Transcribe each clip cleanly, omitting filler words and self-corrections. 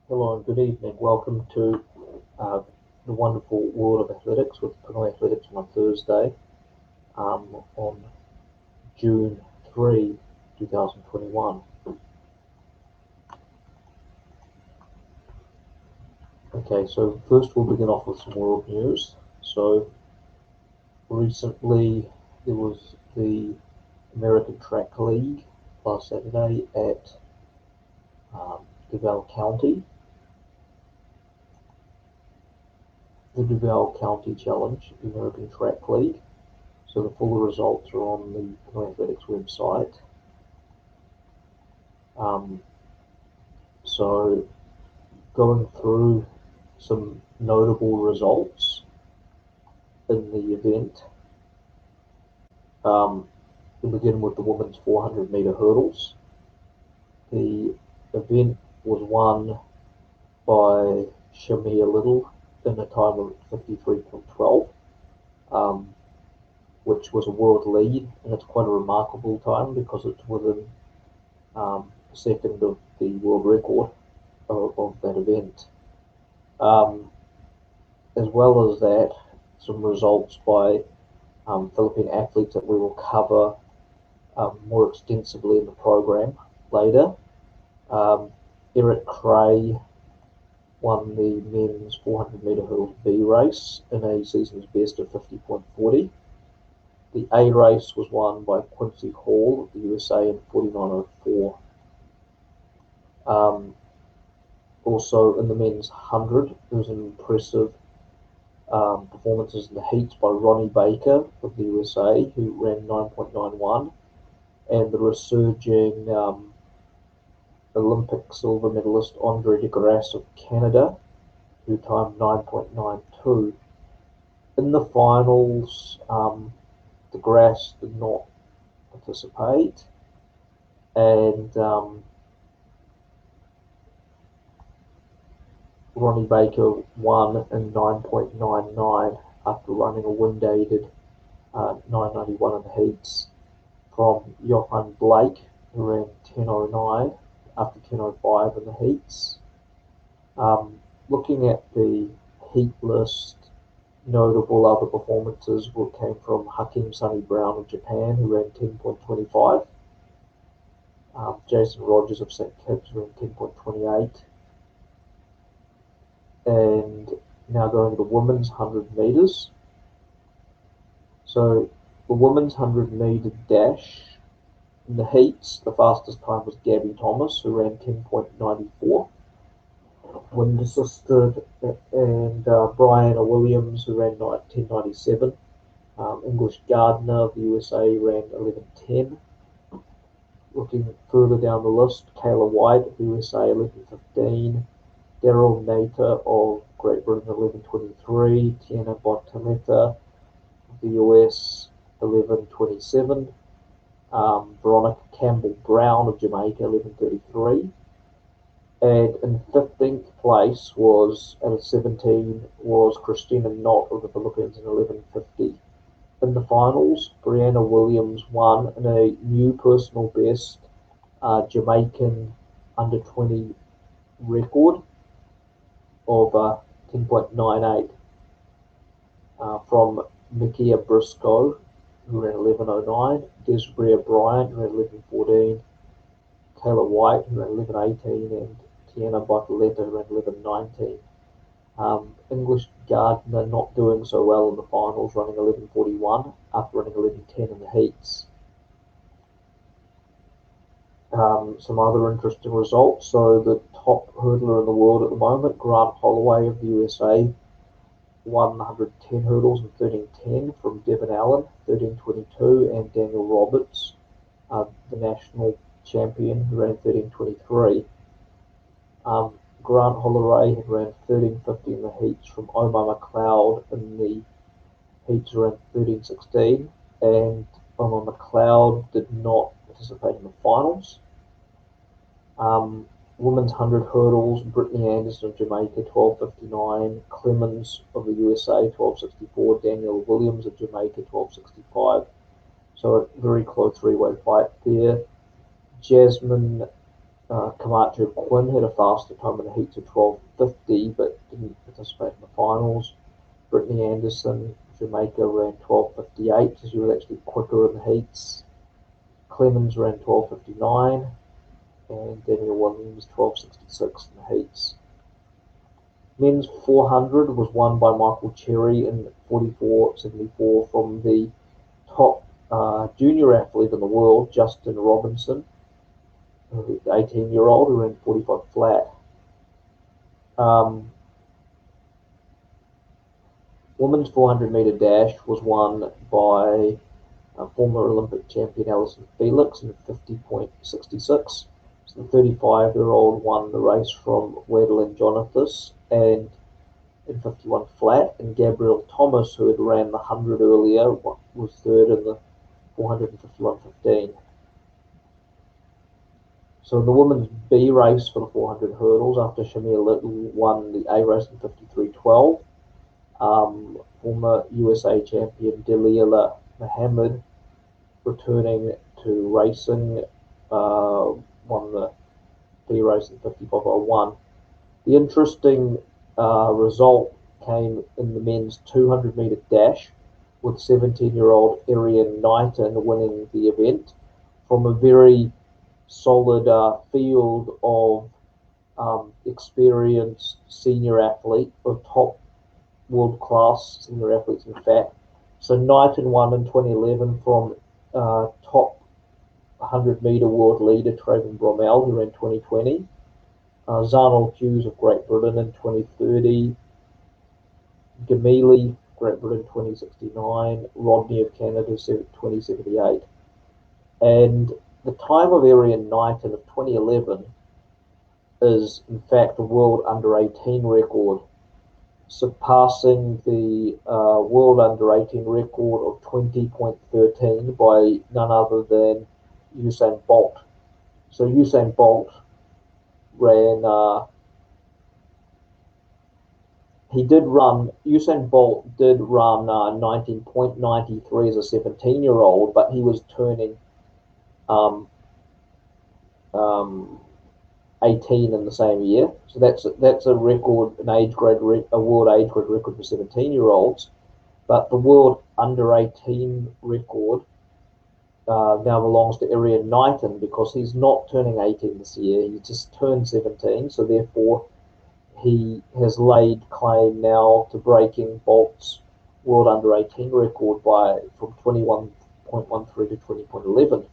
Hello and good evening. Welcome to uh, the wonderful world of athletics with pinoyathletics on a Thursday on June 3, 2021. Okay, so first we'll begin off with some world news. So recently there was the American Track League last Saturday at Duval County, the Duval County Challenge, the American Track League. So the full results are on the Pinoyathletics website. Um, so going through some notable results in the event. We'll begin with the women's 400 meter hurdles. The event was won by Shamia Little in a time of 53.12, which was a world lead, and it's quite a remarkable time because it's within a second of the world record of that event. Um, as well as that, some results by Philippine athletes that we will cover more extensively in the program later. Um, Eric Cray won the men's 400 meter hurdles B race in a season's best of 50.40. The A race was won by Quincy Hall of the USA in 49.04. Also in the men's 100, there was an impressive performances in the heats by Ronnie Baker of the USA, who ran 9.91, and the resurging Olympic silver medalist Andre de Grasse of Canada, who timed 9.92. In the finals, de Grasse did not participate, and Ronnie Baker won in 9.99 after running a wind-aided 991 in the heats from Johan Blake, who ran 10.09 after 10.05 in the heats. Looking at the heat list, notable other performances came from Hakim Sunny Brown of Japan, who ran 10.25. Jason Rogers of St. Kitts ran 10.28. And now going to the women's 100 metres. So the women's 100 metre dash in the heats, the fastest time was Gabby Thomas, who ran 10.94. Wind assisted, and Brianna Williams, who ran 10.97. English Gardner of the USA ran 11.10. Looking further down the list, Kayla White of the USA 11.15. Daryl Nater of Great Britain 11.23. Tiana Botaneta of the US 11.27. Veronica Campbell Brown of Jamaica 11.33. And in 15th place was, at a 17, was Christina Knott of the Philippines in 11.50. In the finals, Brianna Williams won in a new personal best Jamaican under 20 record of 10.98 from Mikia Briscoe, who ran 11.09, Desbria Bryant, who ran 11.14, Kayla White, who ran 11.18, and Tiana Botaleta, who ran 11.19. English Gardner not doing so well in the finals, running 11.41 after running 11.10 in the heats. Some other interesting results. So the top hurdler in the world at the moment, Grant Holloway of the USA, won 110 hurdles in 13.10 from Devon Allen, 13.22, and Daniel Roberts, the national champion, who ran 13.23. Grant Holloway had ran 13.50 in the heats from Omar McLeod in the heats ran 13.16, and Omar McLeod did not participate in the finals. Women's 100 hurdles, Brittany Anderson of Jamaica 12.59, Clemens of the USA 12.64, Daniel Williams of Jamaica 12.65. So a very close three-way fight there. Jasmine Camacho Quinn had a faster time in the heats of 12:50, but didn't participate in the finals. Brittany Anderson, Jamaica, ran 12:58, so she was actually quicker in the heats. Clemens ran 12:59, and Daniel Williams 12:66 in the heats. Men's 400 was won by Michael Cherry in 44.74 from the top junior athlete in the world, Justin Robinson, the 18-year-old who ran 45 flat. Women's 400 meter dash was won by former Olympic champion Alison Felix in 50.66. So the 35-year-old won the race from Wadelin Jonathas and in 51 flat, and Gabrielle Thomas, who had ran the 100 earlier, was third in the 451.15. So in the women's B race for the 400 hurdles, after Shamir Little won the A race in 53.12, former USA champion Delilah Muhammad, returning to racing, won the B race in 55.01. The interesting result came in the men's 200 meter dash, with 17-year-old Arian Knighton winning the event from a very solid field of experienced senior athlete, or top world-class senior athletes, in fact. So Knighton won in 2011 from top 100-meter world leader Traven Bromell, who ran 2020. Zarnell Hughes of Great Britain in 2030. Gamili, Great Britain 2069. Rodney of Canada 2078. And the time of Arian Knighton of 2011 is, in fact, a world under-18 record, surpassing the world under-18 record of 20.13 by none other than Usain Bolt. So Usain Bolt ran, Usain Bolt did run 19.93 as a 17-year-old, but he was turning 18 in the same year. So that's a record, a world age grade record for 17-year-olds. But the world under-18 record now belongs to Arian Knighton, because he's not turning 18 this year. He just turned 17, so therefore he has laid claim now to breaking Bolt's world under-18 record from 21.13 to 20.11.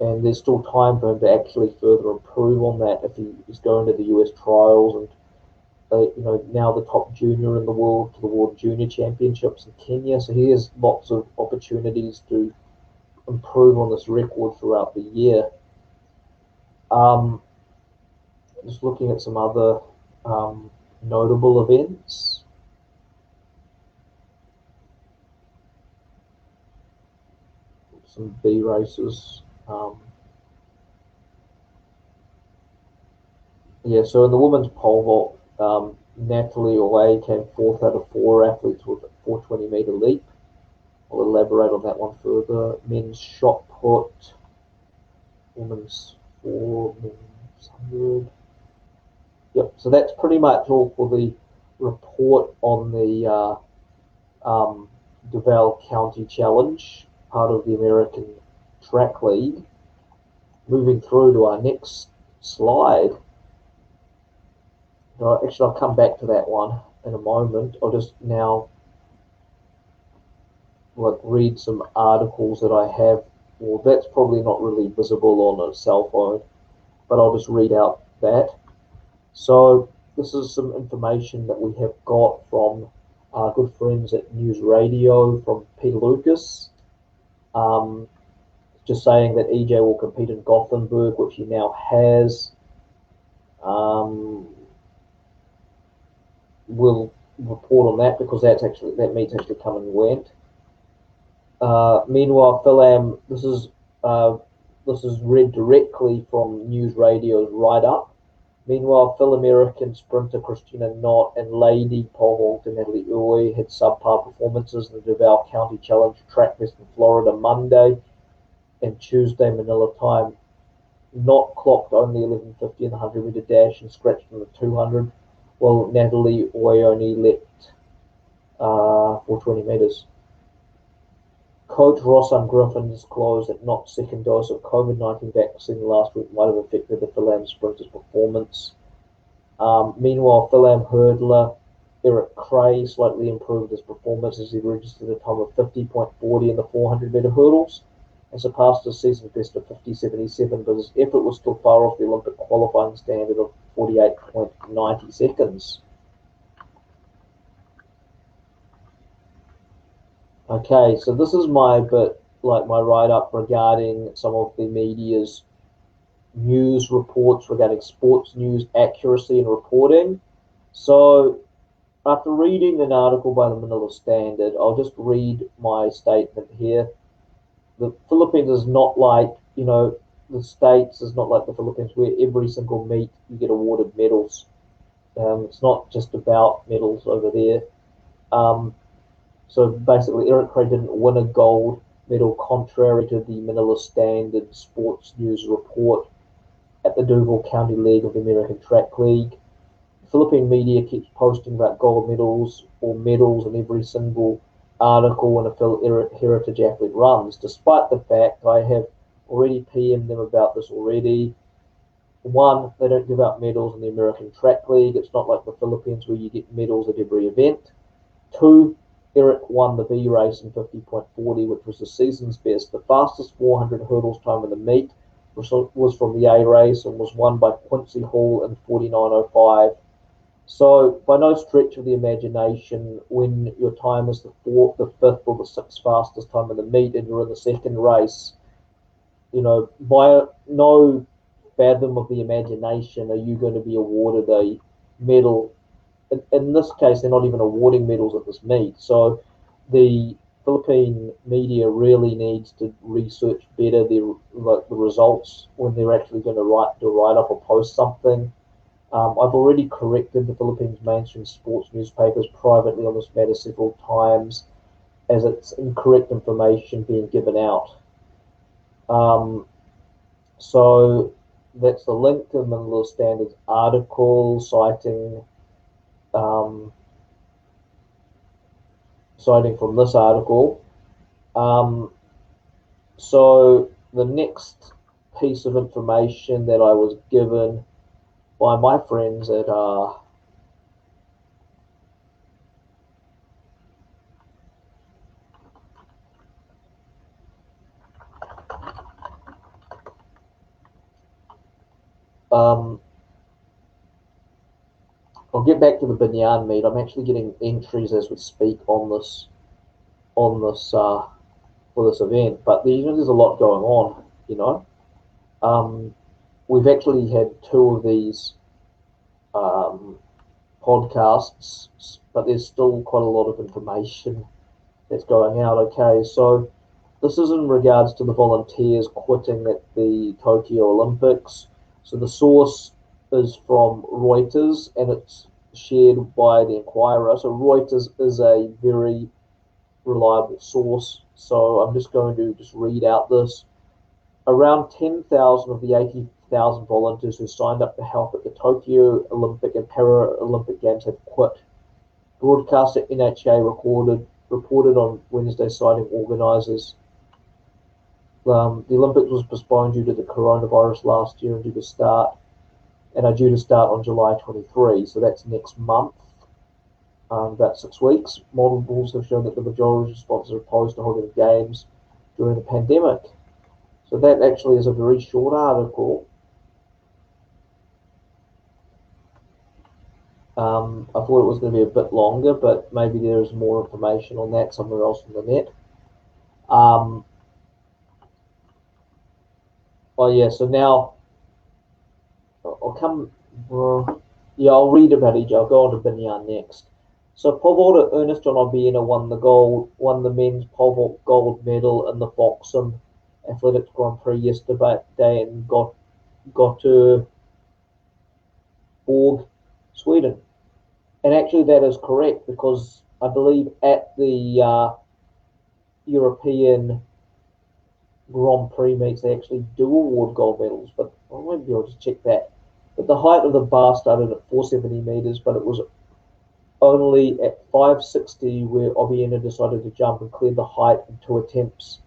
And there's still time for him to actually further improve on that if he's going to the US trials and now the top junior in the world to the World Junior Championships in Kenya. So he has lots of opportunities to improve on this record throughout the year. Just looking at some other notable events. Some B races. So in the women's pole vault, Natalie Oye came 4th out of 4 athletes with a 420 meter leap. I'll elaborate on that one further. Men's shot put, women's 4, men's 100. Yep, so that's pretty much all for the report on the Duval County Challenge, part of the American Track League. Moving through to our next slide. Actually, I'll come back to that one in a moment. I'll just now read some articles that I have. Well, that's probably not really visible on a cell phone, but I'll just read out that. So this is some information that we have got from our good friends at News Radio, from Peter Lucas. Just saying that EJ will compete in Gothenburg, which he now has. We'll report on that because that meet's actually come and went. Meanwhile, Philam, this is read directly from News Radio's write-up. Meanwhile, Phil American sprinter Christina Knott and lady pole vaulter Natalie Oye had subpar performances in the Duval County Challenge track fest in Florida Monday and Tuesday Manila time. not clocked only 11:50 in the 100-meter dash and scratched in the 200, while Natalie Oy only leapt for 20 meters. Coach Rossan Griffin disclosed that Knott's second dose of COVID-19 vaccine last week might have affected the Fil-Am sprinter's performance. Meanwhile, Fil-Am hurdler Eric Cray slightly improved his performance as he registered a time of 50.40 in the 400-meter hurdles and surpassed his season best of 50.77, but his effort was still far off the Olympic qualifying standard of 48.90 seconds. Okay, so this is my bit, like my write-up regarding some of the media's news reports regarding sports news accuracy and reporting. So after reading an article by the Manila Standard, I'll just read my statement here. The Philippines is not like, the States is not like the Philippines where every single meet you get awarded medals. It's not just about medals over there. So basically, Eric Cray didn't win a gold medal, contrary to the Manila Standard Sports News report at the Duval County League of the American Track League. Philippine media keeps posting about gold medals or medals in every single article when a Phil Heritage athlete runs, despite the fact I have already PM'd them about this already. One, they don't give out medals in the American Track League. It's not like the Philippines where you get medals at every event. Two, Eric won the B race in 50.40, which was the season's best. The fastest 400 hurdles time in the meet was from the A race and was won by Quincy Hall in 49.05. So by no stretch of the imagination, when your time is the fourth, the fifth, or the sixth fastest time in the meet and you're in the second race, by no fathom of the imagination are you going to be awarded a medal. In this case, they're not even awarding medals at this meet. So the Philippine media really needs to research better the results when they're actually going to do a write-up or post something. I've already corrected the Philippines mainstream sports newspapers privately on this matter several times, as it's incorrect information being given out. So that's the link to the Manila Standard's article citing from this article. So the next piece of information that I was given by my friends at I'll get back to the Banyan meet. I'm actually getting entries as we speak on this for this event, but there's a lot going on. We've actually had two of these podcasts, but there's still quite a lot of information that's going out. Okay, so this is in regards to the volunteers quitting at the Tokyo Olympics. So the source is from Reuters and it's shared by the Inquirer. So Reuters is a very reliable source. So I'm just going to read out this. Around 10,000 of the 80,000 volunteers who signed up to help at the Tokyo Olympic and Paralympic Games have quit. Broadcaster NHA reported on Wednesday, citing organisers. The Olympics was postponed due to the coronavirus last year and are due to start on July 23. So that's next month, about 6 weeks. Models have shown that the majority of sponsors are opposed to holding games during the pandemic. So that actually is a very short article. I thought it was going to be a bit longer, but maybe there's more information on that somewhere else on the net. Oh yeah, so now I'll come. I'll read about each. I'll go on to Banyan next. So pole vaulter Ernest John Obiena won the men's pole vault gold medal in the Foxham Athletics Grand Prix yesterday in Gothenburg, Sweden. And actually, that is correct because I believe at the European Grand Prix meets, they actually do award gold medals, but I won't be able to check that. But the height of the bar started at 470 meters, but it was only at 560 where Obiena decided to jump and cleared the height in 2 attempts.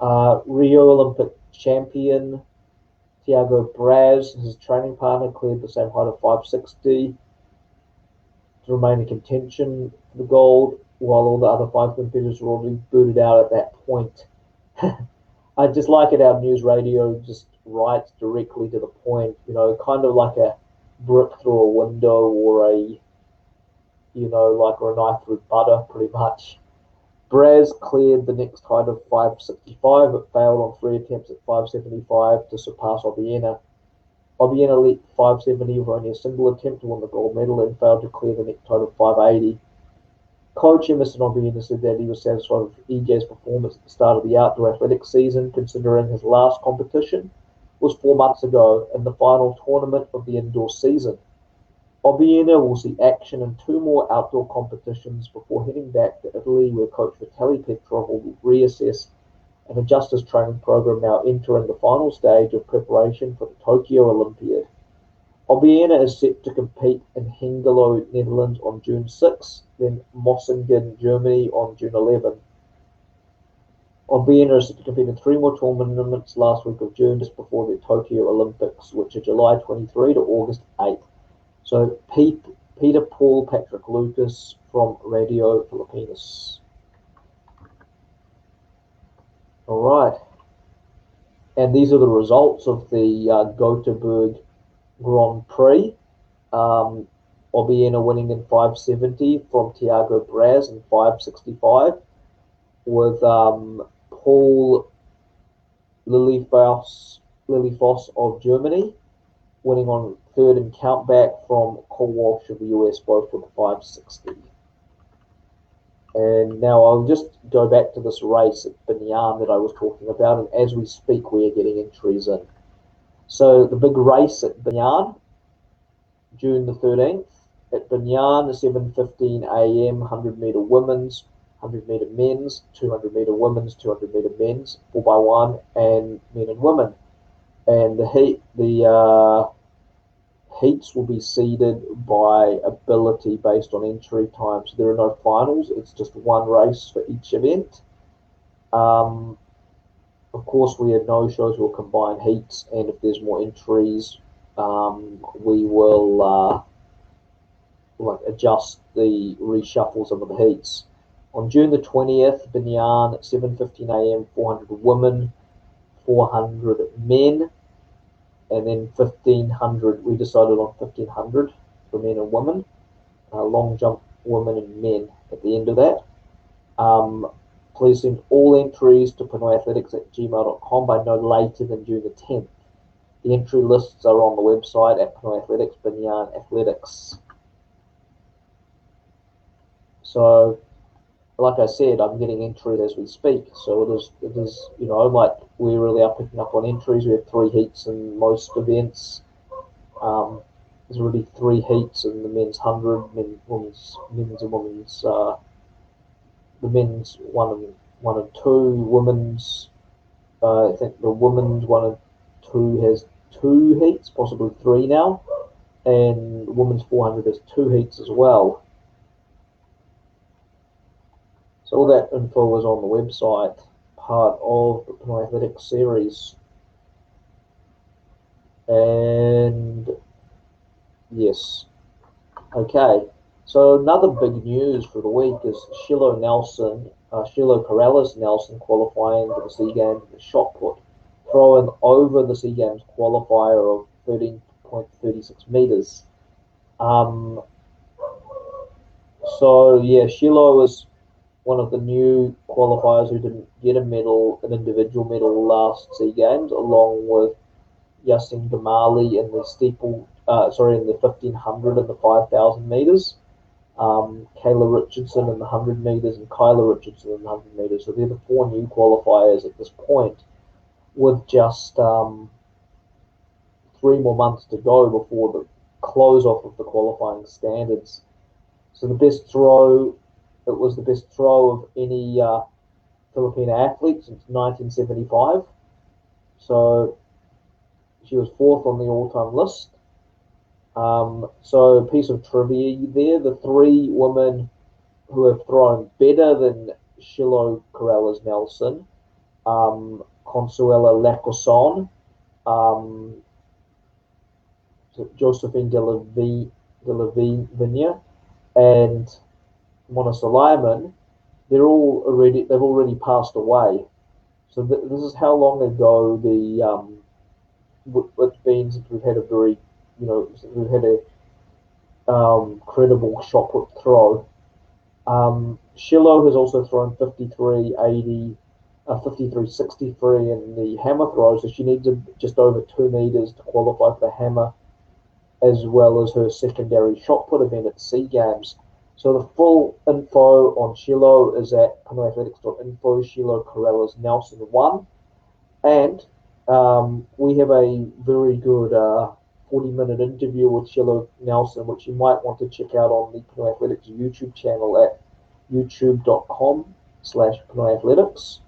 Rio Olympic champion Tiago Braz, his training partner, cleared the same height of 560 to remain in contention for the gold, while all the other five competitors were already booted out at that point. I just like it how news radio just writes directly to the point, kind of like a brick through a window or or a knife through butter, pretty much. Braz cleared the next height of 565, but failed on 3 attempts at 575 to surpass Obiena. Obiena leaped 570 with only a single attempt to win the gold medal and failed to clear the next height of 580. Coach Emerson Obiena said that he was satisfied with EJ's performance at the start of the outdoor athletics season, considering his last competition was 4 months ago in the final tournament of the indoor season. Obiena will see action in 2 more outdoor competitions before heading back to Italy, where coach Vitaly Petrov will reassess and adjust his training program, now entering the final stage of preparation for the Tokyo Olympiad. Obiena is set to compete in Hengelo, Netherlands on June 6, then Mossingen, Germany on June 11. Obiena is set to compete in 3 more tournaments last week of June, just before the Tokyo Olympics, which are July 23 to August 8. So Peter Paul Patrick Lucas from Radio Filipinas. All right. And these are the results of the Gothenburg Grand Prix. Obiena winning in 570 from Tiago Braz in 565, with Paul Lillifoss of Germany winning on third in countback from Cole Walsh of the US, both with a 560. And now I'll just go back to this race at Binyan that I was talking about, and as we speak, we are getting entries in. So the big race at Binyan, June the 13th, at Binyan, 7:15 a.m., 100-meter women's, 100-meter men's, 200-meter women's, 200-meter men's, 4x1, and men and women. And the heats will be seeded by ability based on entry time. So there are no finals. It's just one race for each event. Of course, we had no shows will combine heats, and if there's more entries, we will adjust the reshuffle some of the heats. On June the 20th, Binyan at 7:15 a.m., 400 women, 400 men, and then 1500. We decided on 1500 for men and women, long jump women and men at the end of that. Please send all entries to pinoyathletics@gmail.com by no later than June the 10th. The entry lists are on the website at Pinoy Athletics, Binyan Athletics. So, like I said, I'm getting entered as we speak. So it is, we really are picking up on entries. We have 3 heats in most events. There's already 3 heats in the men's 100, men's and women's. The men's 1 and 2, women's. I think the women's 1 and 2 has 2 heats, possibly 3 now, and women's 400 has 2 heats as well. So all that info is on the website, part of the Pinoy Athletics series. And yes, okay. So another big news for the week is Shiloh Corrales Nelson qualifying for the SEA Games in the shot put, throwing over the SEA Games qualifier of 13.36 meters. So yeah, Shiloh was one of the new qualifiers who didn't get an individual medal last SEA Games, along with Yasin Gamali in the in the 1500 and the 5000 meters. Kayla Richardson in the 100 meters and Kyla Richardson in the 100 meters. So they're the 4 new qualifiers at this point, with just 3 more months to go before the close off of the qualifying standards. So it was the best throw of any Filipino athlete since 1975. So she was fourth on the all-time list. So a piece of trivia there, the three women who have thrown better than Shiloh Corrales Nelson, Consuela Lacoson, um, Josephine de la Vigne, and Monica Lyman, they've already passed away. So this is how long ago it's been since we've had a very, we've had a credible shot put throw. Shiloh has also thrown 53.80, 53.63 in the hammer throw, so she needs just over 2 meters to qualify for the hammer, as well as her secondary shot put event at SEA Games. So the full info on Shiloh is at pinoyathletics.info. Shiloh Corrales Nelson won, and we have a very good 40-minute interview with Shiloh Nelson, which you might want to check out on the Pinoy Athletics YouTube channel at youtube.com/pinoyathletics.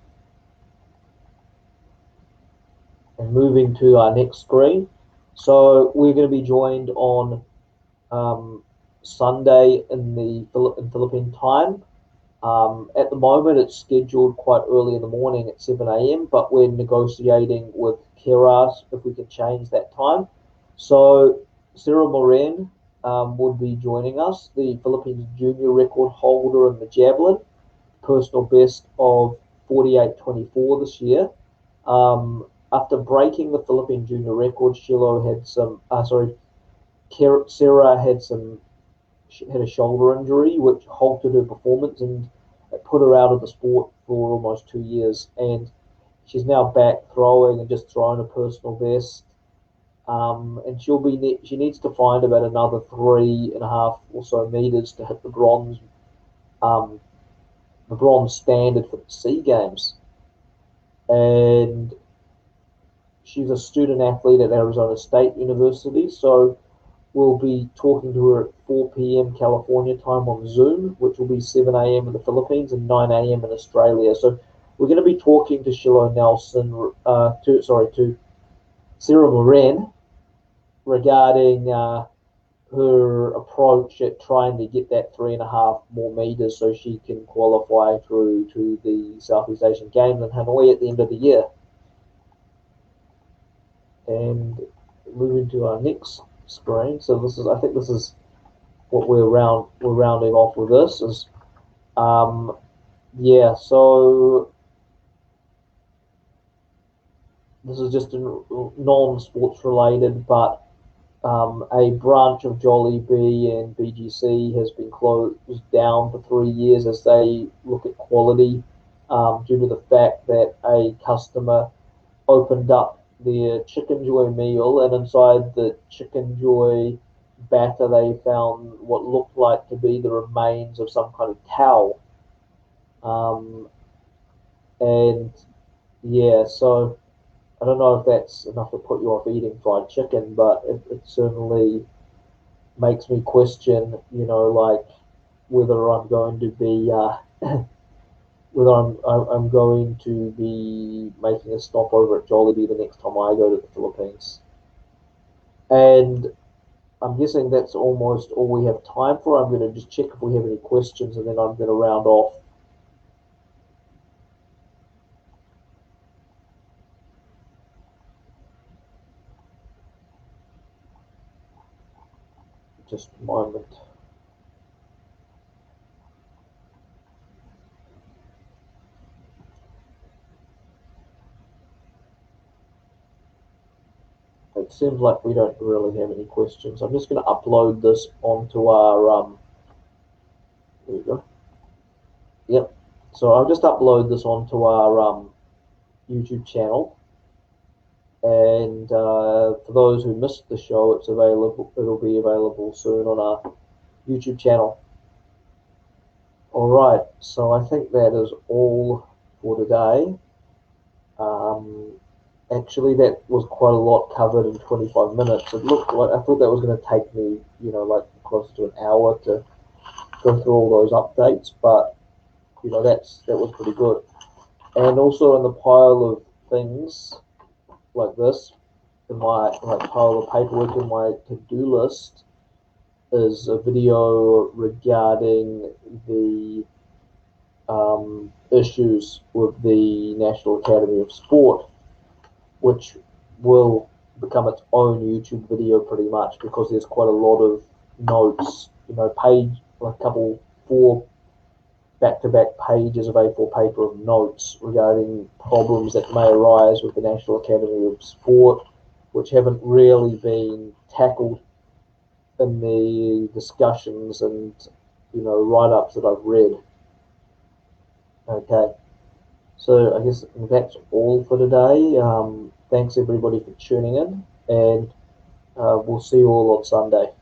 And moving to our next screen. So we're going to be joined on Sunday in Philippine time. At the moment, it's scheduled quite early in the morning at 7 a.m., but we're negotiating with Keras if we can change that time. So Sarah Moran would be joining us, the Philippines junior record holder in the javelin, personal best of 48.24 this year. After breaking the Philippine junior record, Sarah had a shoulder injury which halted her performance and it put her out of the sport for almost 2 years. And she's now back throwing and just throwing a personal best. And she needs to find about another 3.5 or so meters to hit um, the bronze standard for the SEA Games. And she's a student athlete at Arizona State University, so we'll be talking to her at 4 p.m. California time on Zoom, which will be 7 a.m. in the Philippines and 9 a.m. in Australia. So we're going to be talking to Shiloh Nelson, to Sarah Moran regarding her approach at trying to get that 3.5 more meters so she can qualify through to the Southeast Asian Games in Hanoi at the end of the year. And moving to our next screen. So I think this is what we're rounding off with. This is so this is just non-sports related, but a branch of Jollibee and BGC has been closed down for 3 years as they look at quality, due to the fact that a customer opened up their chicken joy meal, and inside the chicken joy batter they found what looked like to be the remains of some kind of towel. Um, and so I don't know if that's enough to put you off eating fried chicken, but it certainly makes me question, like whether I'm going to be whether I'm going to be making a stop over at Jollibee the next time I go to the Philippines. And I'm guessing that's almost all we have time for. I'm going to just check if we have any questions, and then I'm going to round off. Just a moment. It seems like we don't really have any questions. I'm just going to upload this onto our there we go. Yep. So I'll just upload this onto our YouTube channel, and for those who missed the show, it'll be available soon on our YouTube channel. All right, so I think that is all for today. Actually, that was quite a lot covered in 25 minutes. It looked like I thought that was going to take me, like close to an hour to go through all those updates, but that was pretty good. And also in the pile of things like this, in my pile of paperwork in my to-do list, is a video regarding the issues with the National Academy of Sport, which will become its own YouTube video pretty much, because there's quite a lot of notes, like a couple, four back-to-back pages of A4 paper of notes regarding problems that may arise with the National Academy of Sport, which haven't really been tackled in the discussions and write-ups that I've read. Okay, so I guess that's all for today. Thanks everybody for tuning in, and we'll see you all on Sunday.